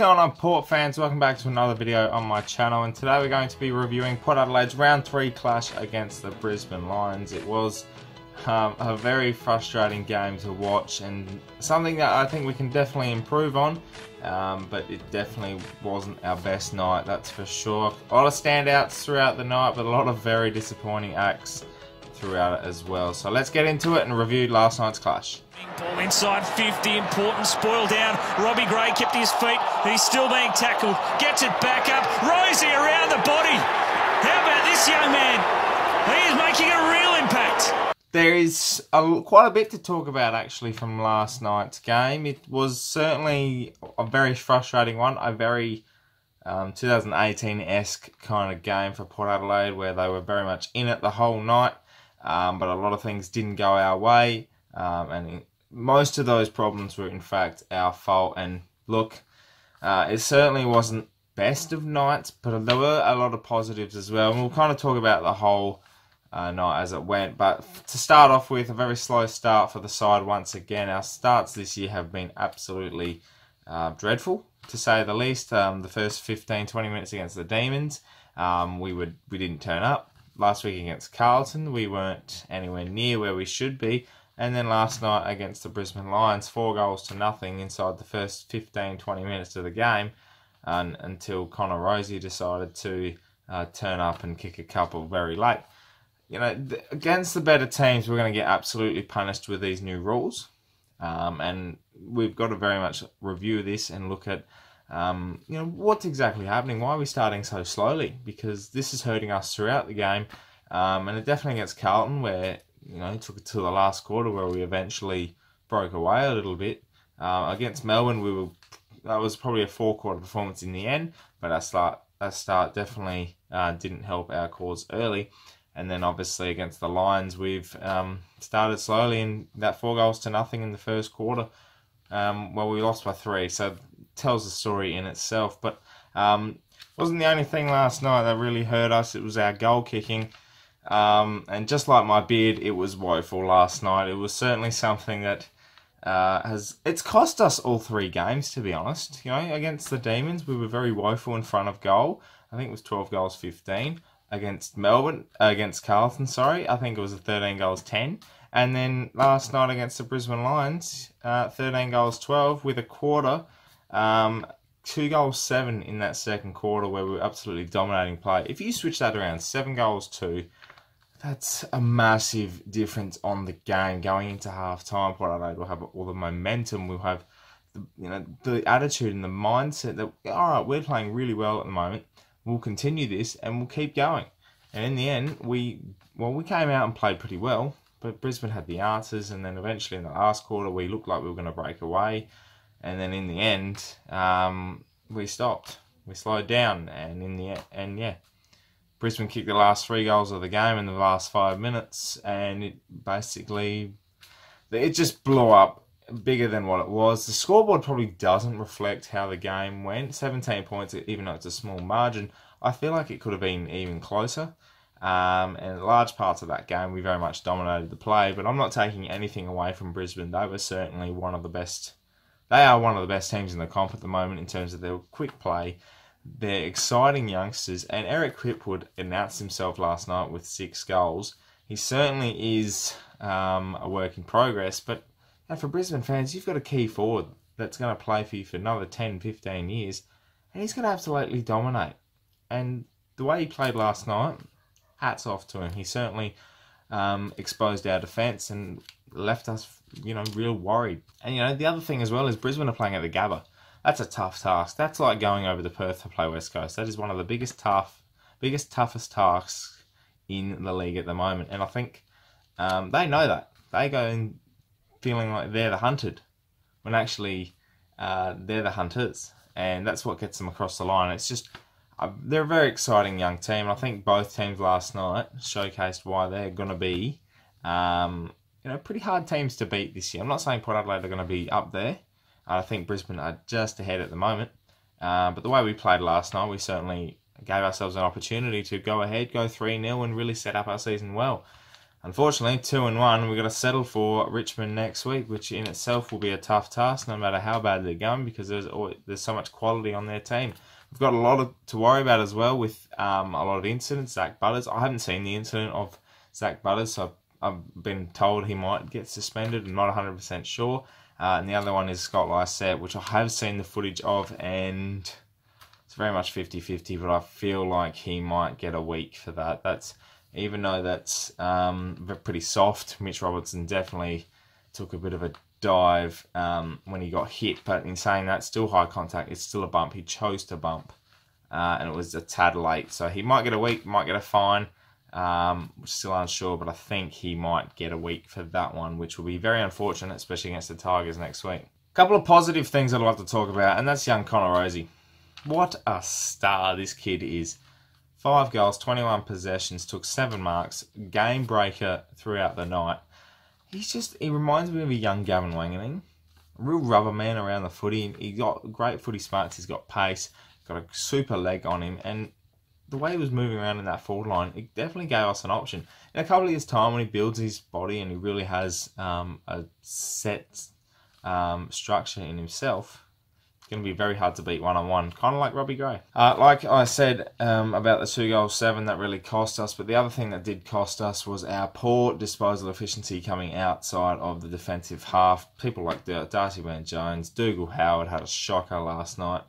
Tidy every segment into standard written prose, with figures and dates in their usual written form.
going on, Port fans? Welcome back to another video on my channel, and today we're going to be reviewing Port Adelaide's round 3 clash against the Brisbane Lions. It was a very frustrating game to watch and something that I think we can definitely improve on, but it definitely wasn't our best night, that's for sure. A lot of standouts throughout the night, but a lot of very disappointing acts throughout it as well. So let's get into it and review last night's clash. Ball inside 50, important, spoil down. Robbie Gray kept his feet, he's still being tackled, gets it back up, Rosie around the body. How about this young man? He is making a real impact. There is quite a bit to talk about actually from last night's game. It was certainly a very frustrating one, a very 2018-esque kind of game for Port Adelaide, where they were very much in it the whole night, but a lot of things didn't go our way, and most of those problems were in fact our fault. And look, it certainly wasn't best of nights, but there were a lot of positives as well, and we'll kind of talk about the whole night as it went. But to start off with, a very slow start for the side once again. Our starts this year have been absolutely dreadful, to say the least. The first 15-20 minutes against the Demons, we didn't turn up. Last week against Carlton, we weren't anywhere near where we should be. And then last night against the Brisbane Lions, 4-0 inside the first 15-20 minutes of the game, until Connor Rosie decided to turn up and kick a couple very late. You know, against the better teams, we're going to get absolutely punished with these new rules. And we've got to very much review this and look at, you know, what's exactly happening. Why are we starting so slowly? Because this is hurting us throughout the game. And it definitely against Carlton, where, you know, it took it to the last quarter where we eventually broke away a little bit. Against Melbourne, that was probably a 4-quarter performance in the end, but our start definitely didn't help our cause early. And then obviously against the Lions, we've started slowly, and that 4-0 in the first quarter, well, we lost by 3, so it tells the story in itself. But wasn't the only thing last night that really hurt us. It was our goal kicking. And just like my beard, it was woeful last night. It was certainly something that it's cost us all 3 games, to be honest. You know, against the Demons, we were very woeful in front of goal. I think it was 12-15. Against Carlton, I think it was 13-10. And then last night against the Brisbane Lions, 13-12 with a quarter, 2-7 in that second quarter, where we were absolutely dominating play. If you switch that around, 7-2, that's a massive difference on the game. Going into half-time, Port Adelaide will have all the momentum. We'll have the attitude and the mindset that, all right, we're playing really well at the moment. We'll continue this and we'll keep going. And in the end, we came out and played pretty well, but Brisbane had the answers. And then eventually in the last quarter, we looked like we were going to break away. And then in the end, we stopped. We slowed down, and in the end, yeah, Brisbane kicked the last 3 goals of the game in the last 5 minutes, and it just blew up bigger than what it was. The scoreboard probably doesn't reflect how the game went. 17 points, even though it's a small margin, I feel like it could have been even closer. And large parts of that game, we very much dominated the play, but I'm not taking anything away from Brisbane. They were certainly one of the best. They are one of the best teams in the comp at the moment in terms of their quick play. They're exciting youngsters, and Eric Hipwood announced himself last night with 6 goals. He certainly is a work in progress, but for Brisbane fans, you've got a key forward that's going to play for you for another 10, 15 years, and he's going to absolutely dominate. And the way he played last night, hats off to him. He certainly exposed our defence and left us, you know, real worried. And, you know, the other thing as well is Brisbane are playing at the Gabba. That's a tough task. That's like going over to Perth to play West Coast. That is one of the toughest tasks in the league at the moment. And I think they know that. They go in feeling like they're the hunted, when actually they're the hunters. And that's what gets them across the line. It's just, they're a very exciting young team. I think both teams last night showcased why they're going to be, you know, pretty hard teams to beat this year. I'm not saying Port Adelaide are going to be up there. I think Brisbane are just ahead at the moment. But the way we played last night, we certainly gave ourselves an opportunity to go ahead, go 3-0 and really set up our season well. unfortunately, 2-1, we've got to settle for Richmond next week, which in itself will be a tough task, no matter how bad they're going, because there's so much quality on their team. We've got a lot to worry about as well with a lot of incidents. Zach Butters, I haven't seen the incident of Zach Butters, so I've been told he might get suspended. I'm not 100% sure. And the other one is Scott Lycett, which I have seen the footage of, and it's very much 50-50, but I feel like he might get a week for that. Even though that's pretty soft, Mitch Robertson definitely took a bit of a dive when he got hit, but in saying that, still high contact, it's still a bump. He chose to bump, and it was a tad late, so he might get a week, might get a fine. We're still unsure, but I think he might get a week for that one, which will be very unfortunate, especially against the Tigers next week. A couple of positive things I'd like to talk about, and that's young Connor Rozee. What a star this kid is. 5 goals, 21 possessions, took 7 marks, game breaker throughout the night. He reminds me of a young Gavin Wanganeen. A real rubber man around the footy. He got great footy smarts, he's got pace, got a super leg on him, and the way he was moving around in that forward line, it definitely gave us an option. In a couple of years' time, when he builds his body and he really has a set structure in himself, it's going to be very hard to beat one-on-one, kind of like Robbie Gray. Like I said about the 2-7, that really cost us, but the other thing that did cost us was our poor disposal efficiency coming outside of the defensive half. People like Darcy Byrne-Jones, Dougal Howard had a shocker last night,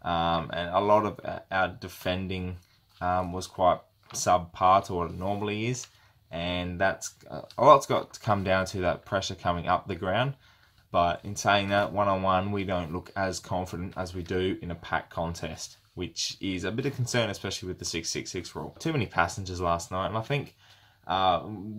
and a lot of our defending was quite subpar to what it normally is, and that's a lot's got to come down to that pressure coming up the ground. But in saying that, one-on-one, we don't look as confident as we do in a pack contest, which is a bit of concern, especially with the 6-6-6 rule. Too many passengers last night, and I think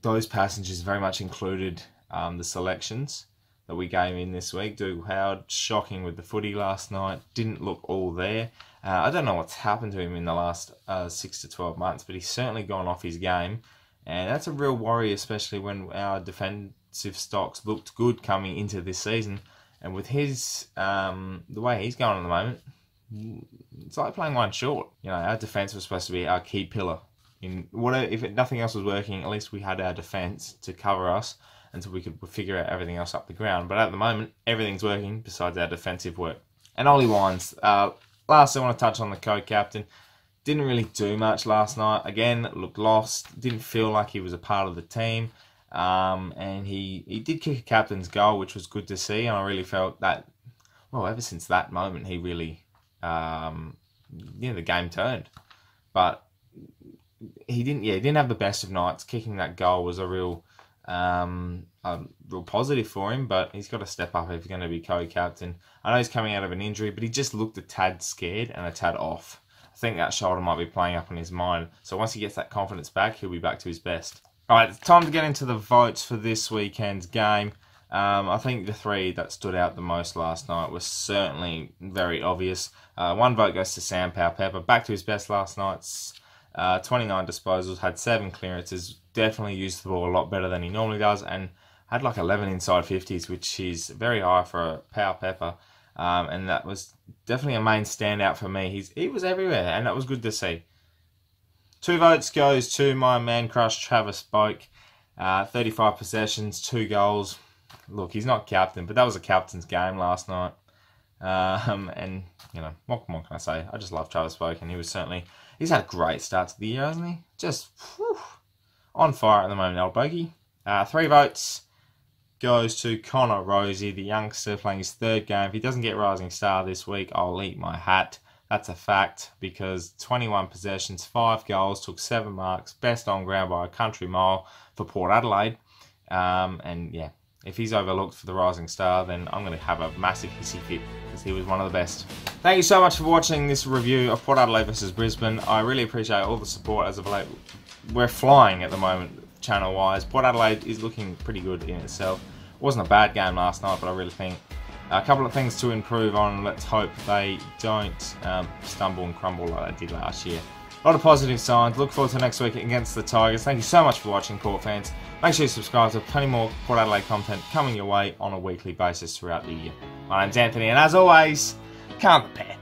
those passengers very much included the selections that we gave in this week. Dougal Howard, shocking with the footy last night, didn't look all there. I don't know what's happened to him in the last 6 to 12 months, but he's certainly gone off his game. And that's a real worry, especially when our defensive stocks looked good coming into this season. And with his the way he's going at the moment, it's like playing one short. You know, our defence was supposed to be our key pillar. If nothing else was working, at least we had our defence to cover us until we could figure out everything else up the ground. But at the moment, everything's working besides our defensive work. And Ollie Wines, last I want to touch on the co-captain. Didn't really do much last night. Again, looked lost. Didn't feel like he was a part of the team. And he did kick a captain's goal, which was good to see. And I really felt that, well, ever since that moment, he really, the game turned. But he didn't have the best of nights. Kicking that goal was a real positive for him, but he's got to step up if he's going to be co-captain. I know he's coming out of an injury, but he just looked a tad scared and a tad off. I think that shoulder might be playing up in his mind. So once he gets that confidence back, he'll be back to his best. All right, it's time to get into the votes for this weekend's game. I think the 3 that stood out the most last night was certainly very obvious. 1 vote goes to Sam Powell-Pepper. Back to his best last night's 29 disposals, had 7 clearances, definitely used the ball a lot better than he normally does, and had like 11 inside 50s, which is very high for a Powell-Pepper. And that was definitely a main standout for me. He was everywhere, and that was good to see. 2 votes goes to my man crush Travis Boak. 35 possessions, 2 goals. Look, he's not captain, but that was a captain's game last night. And, you know, what more can I say? I just love Travis Boak, and he's had a great start to the year, hasn't he? Just on fire at the moment, old Bogie. 3 votes goes to Connor Rozee, the youngster playing his 3rd game. If he doesn't get Rising Star this week, I'll eat my hat. That's a fact, because 21 possessions, 5 goals, took 7 marks, best on ground by a country mile for Port Adelaide. And yeah, if he's overlooked for the Rising Star, then I'm going to have a massive hissy fit, because he was one of the best. Thank you so much for watching this review of Port Adelaide versus Brisbane. I really appreciate all the support as of late. We're flying at the moment, channel-wise. Port Adelaide is looking pretty good in itself. It wasn't a bad game last night, but I really think a couple of things to improve on. Let's hope they don't stumble and crumble like they did last year. A lot of positive signs. Look forward to next week against the Tigers. Thank you so much for watching, Port fans. Make sure you subscribe to plenty more Port Adelaide content coming your way on a weekly basis throughout the year. My name's Anthony, and as always, can't compare.